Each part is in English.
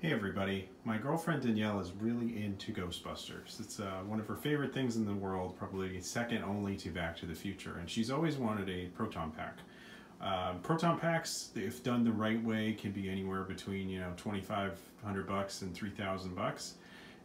Hey everybody, my girlfriend Danielle is really into Ghostbusters. It's one of her favorite things in the world, probably second only to Back to the Future, and she's always wanted a Proton pack. Proton packs, if done the right way, can be anywhere between $2,500 and $3,000.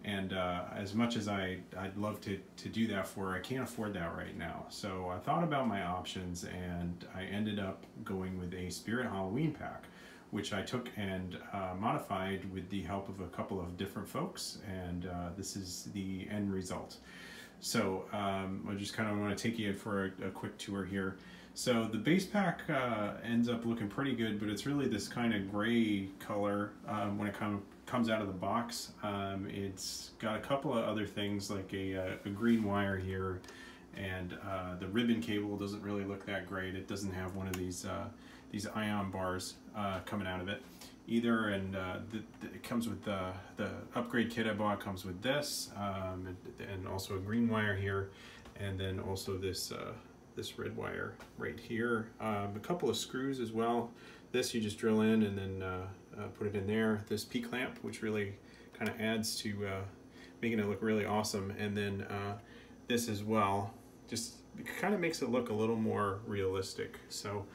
And as much as I'd love to do that for her, I can't afford that right now. So I thought about my options, and I ended up going with a Spirit Halloween pack, which I took and modified with the help of a couple of different folks, and this is the end result. So I just kind of want to take you in for a quick tour here. So the base pack ends up looking pretty good, but it's really this kind of gray color when it comes out of the box. It's got a couple of other things like a green wire here, and the ribbon cable doesn't really look that great. It doesn't have one of these ion bars coming out of it either, and it comes with the upgrade kit I bought comes with this, and also a green wire here, and then also this red wire right here, a couple of screws as well. This you just drill in and then put it in there. This P-clamp, which really kind of adds to making it look really awesome, and then this as well, just kind of makes it look a little more realistic. So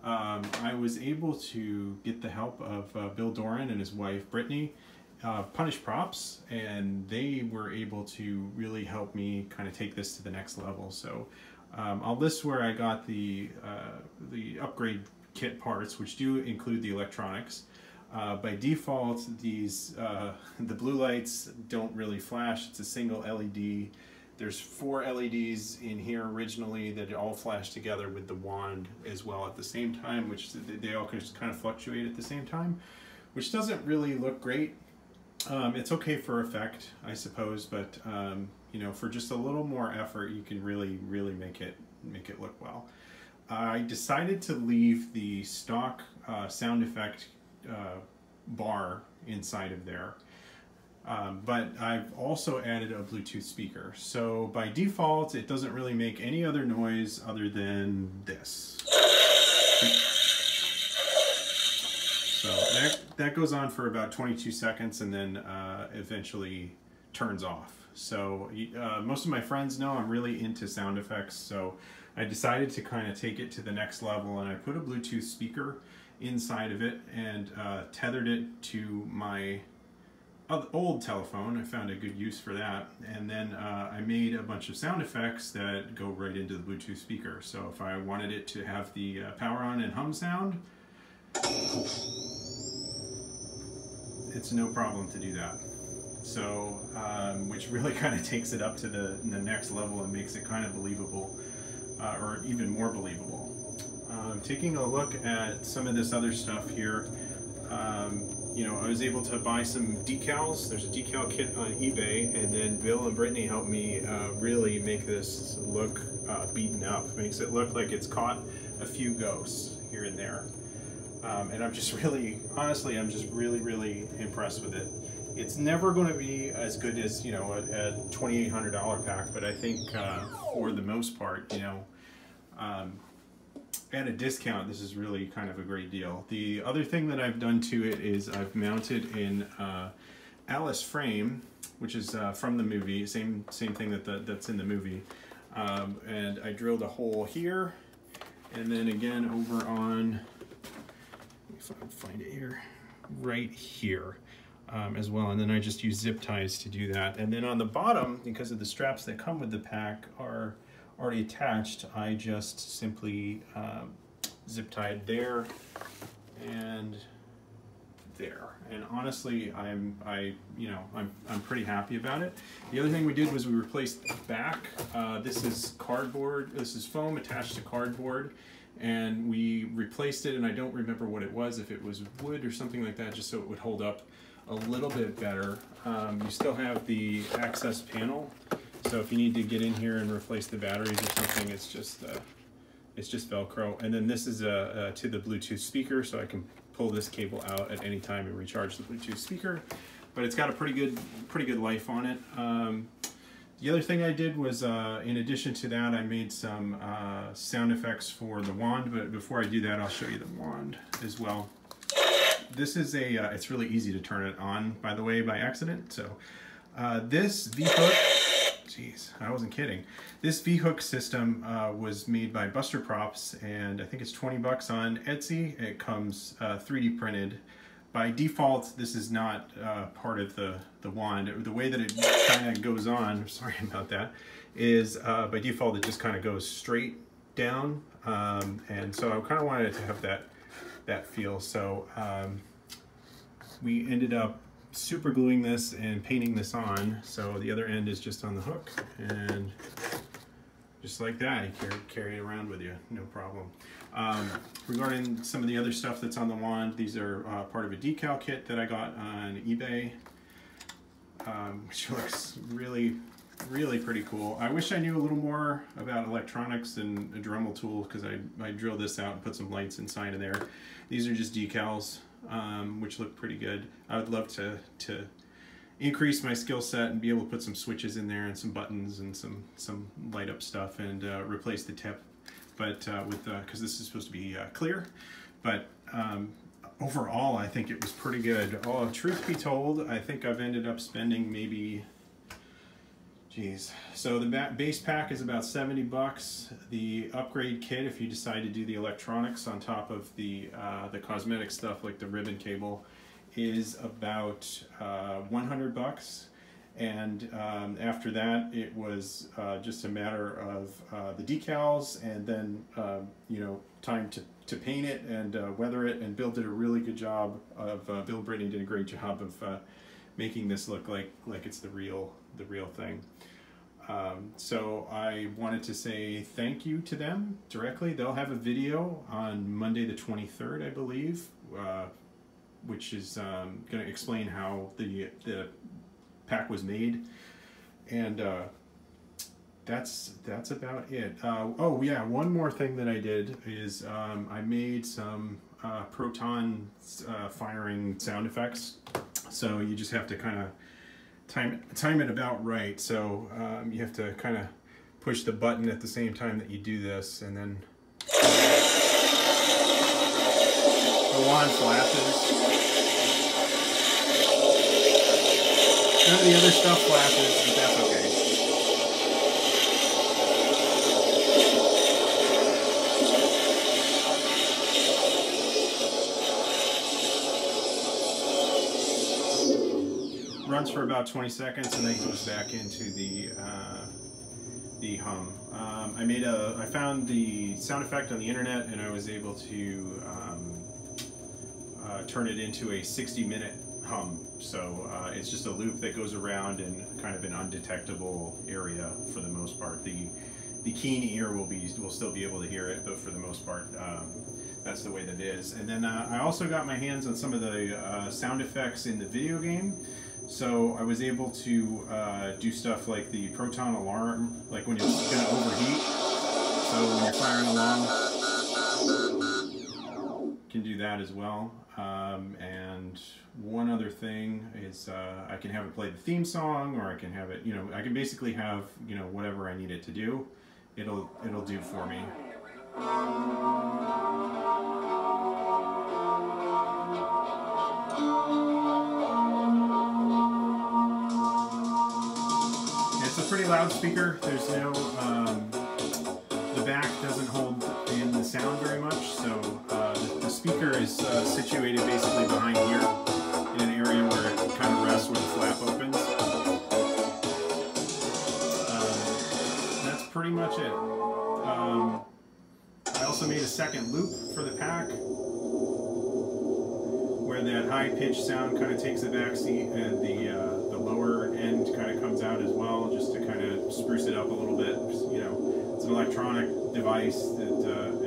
I was able to get the help of Bill Doran and his wife Brittany, Punish Props, and they were able to really help me kind of take this to the next level. So I'll list where I got the upgrade kit parts, which do include the electronics. By default, these the blue lights don't really flash. It's a single LED. There's 4 LEDs in here originally that all flash together with the wand as well at the same time, which they all just kind of fluctuate at the same time, which doesn't really look great. It's okay for effect, I suppose, but you know, for just a little more effort, you can really make it look well. I decided to leave the stock sound effect bar inside of there. But I've also added a Bluetooth speaker. So by default, it doesn't really make any other noise other than this. So that goes on for about 22 seconds and then eventually turns off. So most of my friends know I'm really into sound effects, so I decided to kind of take it to the next level, and I put a Bluetooth speaker inside of it and tethered it to my old telephone. I found a good use for that, and then I made a bunch of sound effects that go right into the Bluetooth speaker. So if I wanted it to have the power on and hum sound, it's no problem to do that. So which really kind of takes it up to the next level and makes it kind of believable, or even more believable. Taking a look at some of this other stuff here, you know, I was able to buy some decals. There's a decal kit on eBay, and then Bill and Brittany helped me really make this look beaten up. Makes it look like it's caught a few ghosts here and there. And I'm just really, honestly, I'm just really impressed with it. It's never going to be as good as, you know, a $2,800 pack, but I think for the most part, you know, at a discount, this is really kind of a great deal. The other thing that I've done to it is I've mounted in Alice frame, which is from the movie, same thing that's in the movie, and I drilled a hole here, and then again over on, let me find it here, right here. As well, and then I just use zip ties to do that. And then on the bottom, because of the straps that come with the pack are already attached, I just simply zip tied there and there. And honestly, I'm pretty happy about it. The other thing we did was we replaced the back. This is cardboard. This is foam attached to cardboard, and we replaced it. And I don't remember what it was, if it was wood or something like that, just so it would hold up a little bit better. You still have the access panel, so if you need to get in here and replace the batteries or something, it's just Velcro. And then this is to the Bluetooth speaker, so I can pull this cable out at any time and recharge the Bluetooth speaker. But it's got a pretty good life on it. The other thing I did was, in addition to that, I made some sound effects for the wand. But before I do that, I'll show you the wand as well. this is a, it's really easy to turn it on, by the way, by accident. So this V-hook, jeez, I wasn't kidding. This V-hook system was made by Buster Props, and I think it's 20 bucks on Etsy. It comes 3D printed. By default, this is not part of the wand. The way that it kind of goes on, sorry about that, is by default it just kind of goes straight down. And so I kind of wanted it to have that feel. So we ended up super gluing this and painting this on. So the other end is just on the hook, and just like that, you carry it around with you, no problem. Regarding some of the other stuff that's on the wand, these are part of a decal kit that I got on eBay, which looks really pretty cool. I wish I knew a little more about electronics and a Dremel tool, because I drilled this out and put some lights inside of there. These are just decals, which look pretty good. I would love to increase my skill set and be able to put some switches in there and some buttons and some light up stuff, and replace the tip, but because this is supposed to be clear. But overall, I think it was pretty good. Oh, truth be told, I think I've ended up spending maybe, geez, so the base pack is about 70 bucks. The upgrade kit, if you decide to do the electronics on top of the cosmetic stuff like the ribbon cable, is about 100 bucks. And after that, it was just a matter of the decals, and then you know, time to paint it and weather it. And Bill did a really good job of Bill Brittany did a great job of making this look like it's the real thing. So I wanted to say thank you to them directly. They'll have a video on Monday the 23rd, I believe, which is going to explain how the pack was made, and that's about it. Oh yeah, one more thing that I did is I made some Proton firing sound effects. So you just have to kind of time it about right. So you have to kind of push the button at the same time that you do this, and then the wand flashes. None of the other stuff flashes, but that's okay. Runs for about 20 seconds and then goes back into the hum. I found the sound effect on the internet, and I was able to turn it into a 60-minute hum. So it's just a loop that goes around in kind of an undetectable area for the most part. The keen ear will still be able to hear it, but for the most part, that's the way that it is. And then I also got my hands on some of the sound effects in the video game. So I was able to do stuff like the Proton alarm, like when it's going to overheat. So when you're firing along, you can do that as well. And one other thing is I can have it play the theme song, or I can have it, you know, I can basically have, you know, whatever I need it to do, it'll do for me. It's a pretty loud speaker. There's no, the back doesn't hold in the sound very much, so the speaker is situated basically behind here in an area where it kind of rests where the flap opens. That's pretty much it. I also made a second loop for the pack where that high-pitched sound kind of takes a backseat, and the lower end kind of comes out as well, just to kind of spruce it up a little bit. You know, it's an electronic device that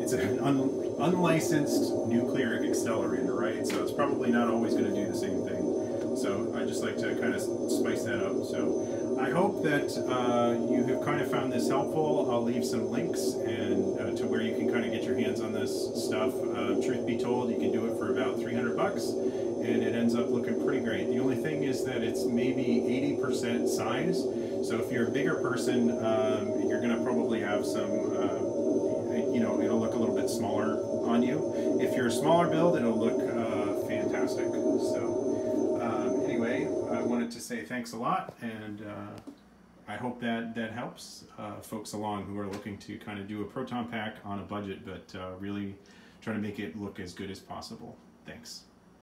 it's an unlicensed nuclear accelerator, right? So it's probably not always going to do the same thing. So I just like to kind of spice that up. So I hope that you have kind of found this helpful. I'll leave some links and to where you can kind of get your hands on this stuff. Truth be told, you can do it for about 300 bucks, and it ends up looking pretty great. The only thing is that it's maybe 80% size. So if you're a bigger person, you're going to probably have some, you know, it'll look a little bit smaller on you. If you're a smaller build, it'll look fantastic. So anyway, I wanted to say thanks a lot, and I hope that helps folks along who are looking to kind of do a proton pack on a budget, but really try to make it look as good as possible. Thanks.